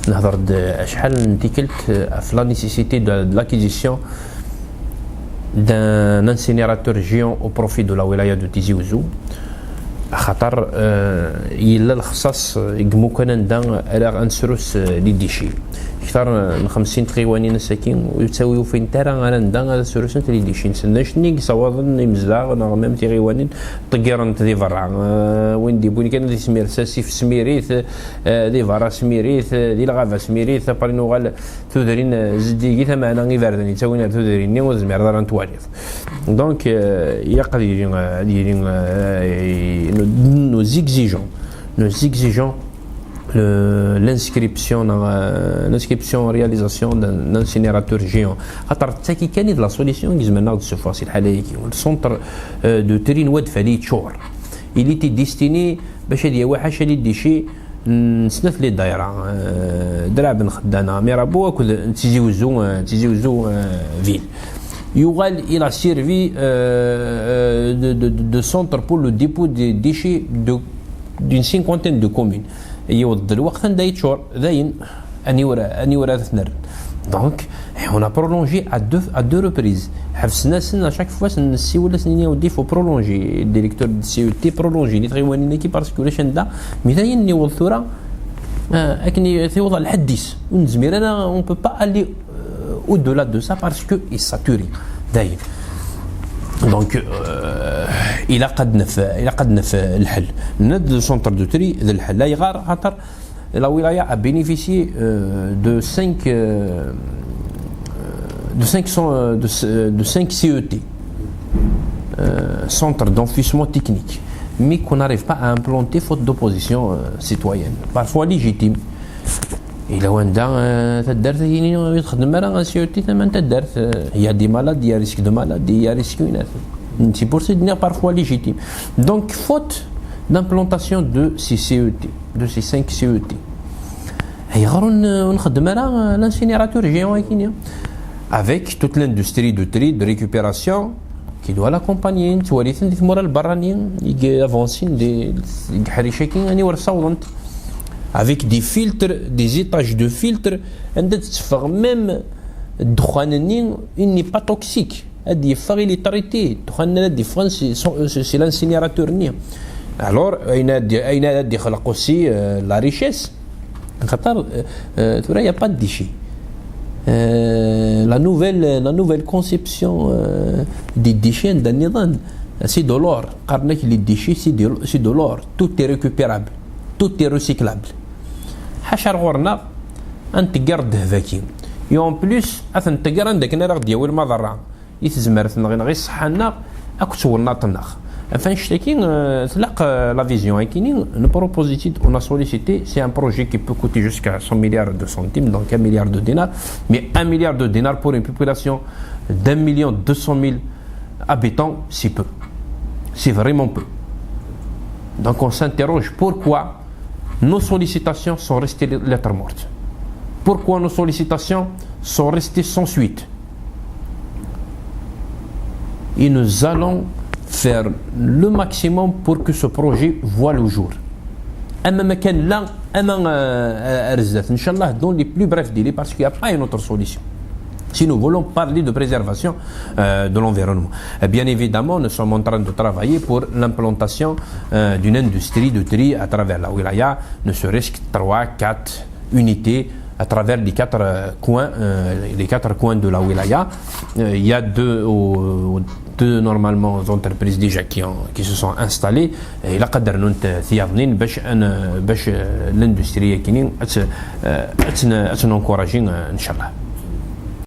نهضر شحال نتيكلت في لا نيسيسيتي دو لاكيزيسيون d'un incinérateur géant au profit de la wilaya de Tizi Ouzou خاطر يلا الخصاص يقمو كان ندان على انسروس لي ديشي اكثر من 50 تقيوانين ساكين ويتساويو فين ترى انا ندان سروس لي ديشي نسناشني صوابن يمزلاغ نغمام تيغيوانين طقيرن تدي فرع وين ديبوني كان دي سمير ساسي في سميريث دي فرا سميريث دي لغافا سميريث بارينو غال تودرين زديكي ثمانا غي فردني تساوينا تودرين ني زمير دار نتواليف دونك يا قديرين nous exigeons l'inscription en réalisation d'un incinérateur géant. خاطر كان la solution قزمنا ce fois c'est le centre de Terine Wad Fali Chor. Il était destiné باش هذه واحد شالي ديشي نسنف لي الدايره دراب نخدانا ميرابو تيزي وزو فيل. Il a servi de centre pour le dépôt des déchets d'une cinquantaine de communes. يوض الوقت ندا يتشور ذاين اني ورا ثنر. Donc on a prolongé à deux reprises. حفصنا سن à chaque fois نسي ولا سنين ودي فو prolonger الديريكتور دي سي تي prolonger لي تغيوانين كي باسكو لاش ندا مثلا نيوض ثوره اكني ثوض الحديث ونزمير انا on peut pas aller au-delà de ça parce que il saturé داير. دونك الى قد نف الحل ند سونتر دو تري ذا الحل لا يغار خاطر لا ولايه a bénéficié de 5 CET centre d'enfouissement technique mais qu'on n'arrive pas à implanter faute d'opposition citoyenne parfois légitime. إلا وندا تدرت يعني يخدم راه سيوتي ثمن تدرت هي دي مالادي يا ريسك دو مالادي يا ريسكيونات سي بور سي دينير بارفوا ليجيتيم دونك فوت دامبلونطاسيون دو سي CET دو سي 5 CET يغرو نخدم راه لانسينيراتور جيون كاين avec toute l'industrie de tri de récupération qui doit l'accompagner تواليث دي مورا البرانيين يجي افونسين دي حريشاكين اني ورصاولنت avec des filtres, des étages de filtres, même il n'est pas toxique. Il est traité. C'est l'incinérateur. Alors, il y a aussi la richesse. Il n'y a pas de déchets. La nouvelle conception des déchets, c'est de l'or. Les déchets, c'est de l'or. Tout est récupérable. Tout est recyclable. حشر غورنا انتقر دهفاكي يوم بليس اثنتقر عندك انا راه ديال المضره يتزمر غير صحنا اكو تصورنا طناخ فنشتكي تلق لا فيزيون كاينين نبروبوزيتي اون سوليسيتي سي ان بروجي كي بو كوتي جوسكا 100 مليار دو سنتيم دونك 1 مليار دو دينار مي 1 مليار دو دينار pour une population d'1 million 200 000 habitants c'est peu, c'est vraiment peu. Donc on s'interroge pourquoi nos sollicitations sont restées lettres mortes. Pourquoi nos sollicitations sont restées sans suite. Et nous allons faire le maximum pour que ce projet voit le jour. Inch'Allah, dans les plus brefs délais, parce qu'il n'y a pas une autre solution. Si nous voulons parler de préservation de l'environnement, bien évidemment, nous sommes en train de travailler pour l'implantation d'une industrie de tri à travers la wilaya, ne serait-ce que 3-4 unités à travers les quatre coins de la wilaya. Il y a deux normalement entreprises déjà qui se sont installées. Et la قدرنا ثيابنين باش l'industrie كاينين encourager ان شاء الله.